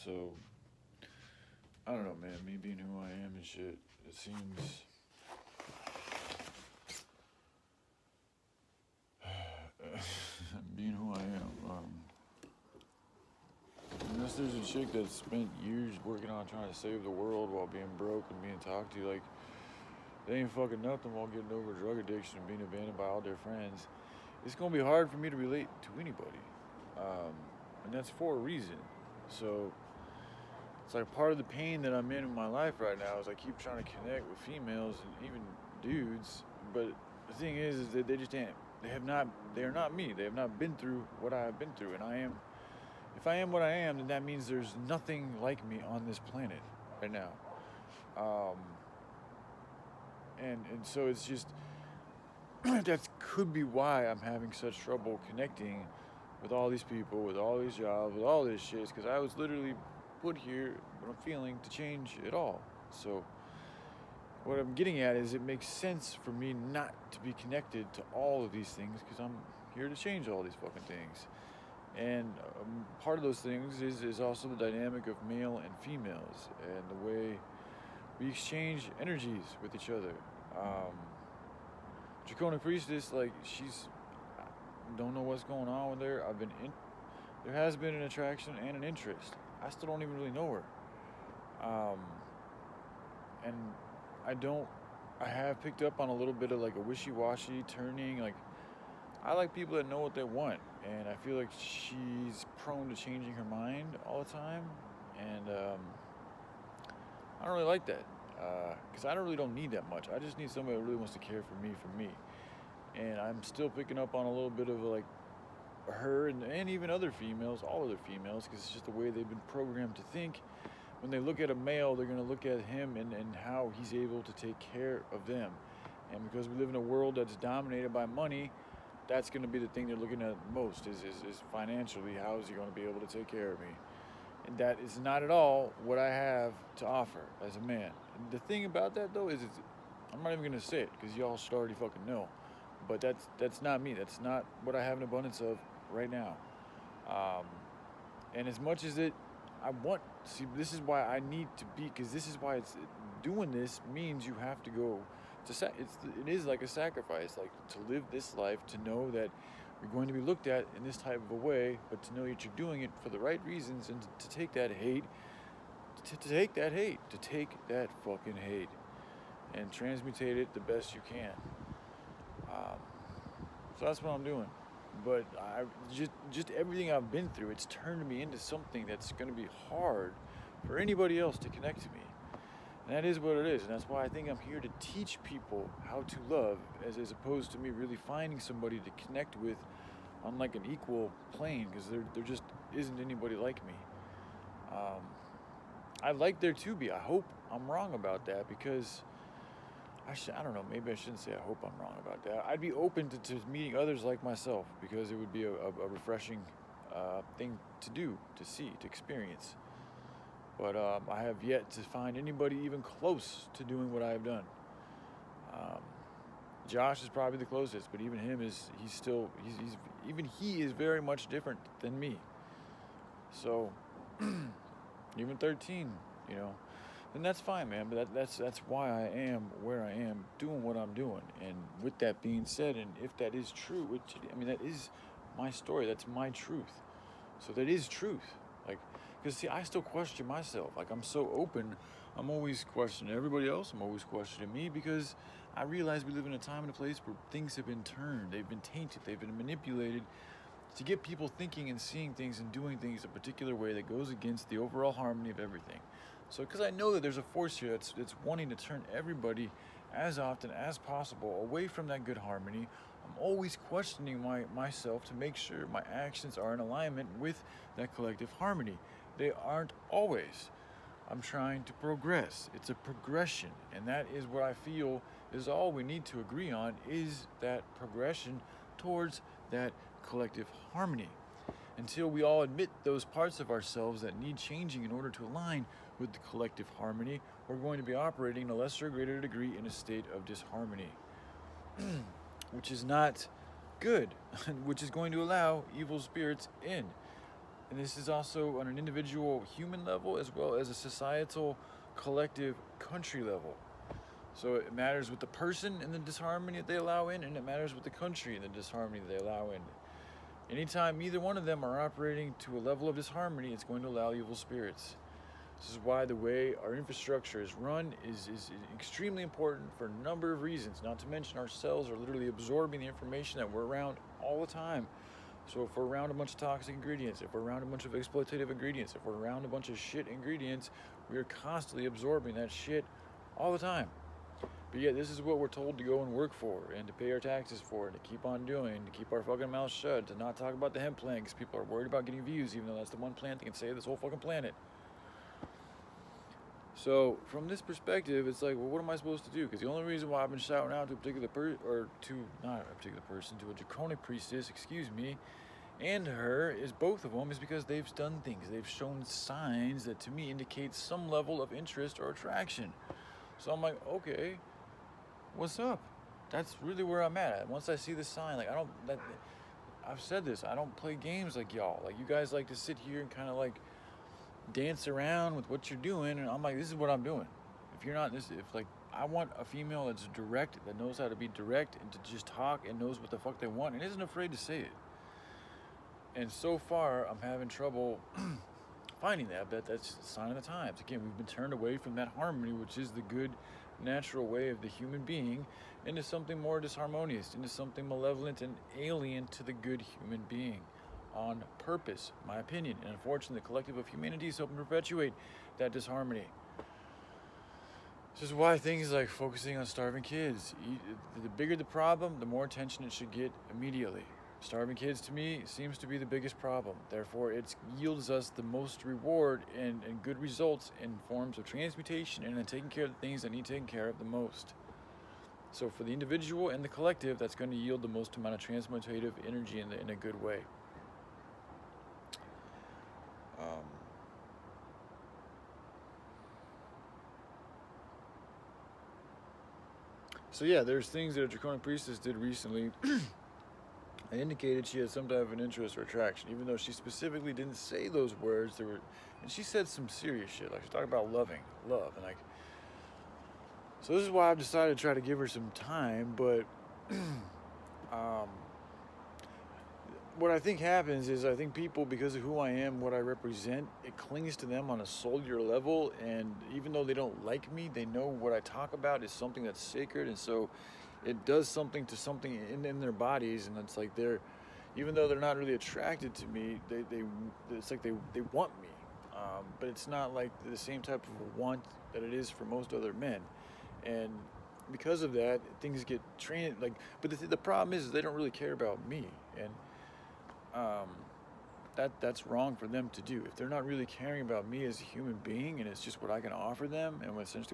So I don't know, man. Me being who I am and shit, it seems being who I am. Unless there's a chick that spent years working on trying to save the world while being broke and being talked to, like they ain't fucking nothing while getting over drug addiction and being abandoned by all their friends. It's gonna be hard for me to relate to anybody, um, and that's for a reason. So it's like part of the pain that I'm in my life right now is I keep trying to connect with females and even dudes, but the thing is that they just ain't. They have not. They are not me. They have not been through what I have been through, and I am. If I am what I am, then that means there's nothing like me on this planet right now. Um, and so it's just that could be why I'm having such trouble connecting with all these people, with all these jobs, with all this shit. Because I was literally put here, what I'm feeling, to change it all. So what I'm getting at is it makes sense for me not to be connected to all of these things because I'm here to change all these fucking things. And part of those things is also the dynamic of male and females and the way we exchange energies with each other. Um, Draconic Priestess, like she's, don't know what's going on with her. There has been an attraction and an interest. I still don't even really know her. And I don't, I have picked up on a little bit of like a wishy-washy turning. Like I like people that know what they want, and I feel like she's prone to changing her mind all the time, and I don't really like that because I don't really don't need that much. I just need somebody that really wants to care for me, and I'm still picking up on a little bit of like her and even other females, all other females, because it's just the way they've been programmed to think. When they look at a male, they're going to look at him and how he's able to take care of them. And because we live in a world that's dominated by money, that's going to be the thing they're looking at most is financially, how is he going to be able to take care of me? And that is not at all what I have to offer as a man. And the thing about that though is I'm not even going to say it because y'all should already fucking know. But that's not me. That's not what I have an abundance of right now. Um, and as much as I want, see, this is why I need to be, because this is why it's doing this means you have to go it is like a sacrifice, like to live this life, to know that you're going to be looked at in this type of a way, but to know that you're doing it for the right reasons and to take that hate, to take that fucking hate and transmutate it the best you can. Um, so that's what I'm doing. But I just everything I've been through, it's turned me into something that's going to be hard for anybody else to connect to me. And that is what it is, and that's why I think I'm here to teach people how to love, as opposed to me really finding somebody to connect with on like an equal plane, because there just isn't anybody like me. Um, I'd like there to be. I hope I'm wrong about that, because I don't know, maybe I shouldn't say I hope I'm wrong about that. I'd be open to meeting others like myself, because it would be a refreshing thing to do, to see, to experience. But I have yet to find anybody even close to doing what I have done. Um, Josh is probably the closest, but even him he's even he is very much different than me. So even 13, you know, then that's fine, man. But that's why I am where I am, doing what I'm doing. And with that being said, and if that is true, which I mean that is my story, that's my truth. So that is truth. Like, because see, I still question myself. Like, I'm so open. I'm always questioning everybody else. I'm always questioning me, because I realize we live in a time and a place where things have been turned. They've been tainted. They've been manipulated to get people thinking and seeing things and doing things a particular way that goes against the overall harmony of everything. So, because I know that there's a force here that's wanting to turn everybody as often as possible away from that good harmony, I'm always questioning myself to make sure my actions are in alignment with that collective harmony. They aren't always. I'm trying to progress. It's a progression, and that is what I feel is all we need to agree on, is that progression towards that collective harmony. Until we all admit those parts of ourselves that need changing in order to align with the collective harmony, we're going to be operating in a lesser or greater degree in a state of disharmony, which is not good, which is going to allow evil spirits in. And this is also on an individual human level as well as a societal, collective, country level. So it matters with the person and the disharmony that they allow in, and it matters with the country and the disharmony that they allow in. Anytime either one of them are operating to a level of disharmony, it's going to allow evil spirits. This is why the way our infrastructure is run is extremely important for a number of reasons, not to mention our cells are literally absorbing the information that we're around all the time. So if we're around a bunch of toxic ingredients, if we're around a bunch of exploitative ingredients, if we're around a bunch of shit ingredients, we are constantly absorbing that shit all the time. But yeah, this is what we're told to go and work for and to pay our taxes for and to keep on doing, to keep our fucking mouths shut, to not talk about the hemp plant because people are worried about getting views, even though that's the one plant that can save this whole fucking planet. So from this perspective, it's like, well, what am I supposed to do? Because the only reason why I've been shouting out to a particular person, or to not a particular person, to a draconic priestess, excuse me, and her, is both of them, is because they've done things. They've shown signs that to me indicate some level of interest or attraction. So I'm like, okay, what's up? That's really where I'm at. Once I see the sign, like I've said this, I don't play games like y'all. Like you guys like to sit here and kind of like dance around with what you're doing, and I'm like, this is what I'm doing. If you're not this, if like I want a female that's direct, that knows how to be direct and to just talk and knows what the fuck they want and isn't afraid to say it. And so far, I'm having trouble finding that, but that's a sign of the times. Again, we've been turned away from that harmony, which is the good, natural way of the human being, into something more disharmonious, into something malevolent and alien to the good human being. On purpose, my opinion. And unfortunately, the collective of humanity is helping perpetuate that disharmony. This is why things like focusing on starving kids, the bigger the problem, the more attention it should get immediately. Starving kids, to me, seems to be the biggest problem. Therefore, it yields us the most reward and good results in forms of transmutation and in taking care of the things that need taken care of the most. So for the individual and the collective, that's going to yield the most amount of transmutative energy in a good way. So yeah, there's things that a draconic priestess did recently that indicated she had some type of an interest or attraction, even though she specifically didn't say those words. And she said some serious shit, like she talked about love, and like. So this is why I've decided to try to give her some time, but what I think happens is I think people, because of who I am, what I represent, it clings to them on a cellular level, and even though they don't like me, they know what I talk about is something that's sacred, and so it does something to something in their bodies, and it's like even though they're not really attracted to me, it's like they want me, but it's not like the same type of want that it is for most other men, and because of that, things get trained, like, but the problem is they don't really care about me, and that's wrong for them to do. If they're not really caring about me as a human being and it's just what I can offer them and essentially what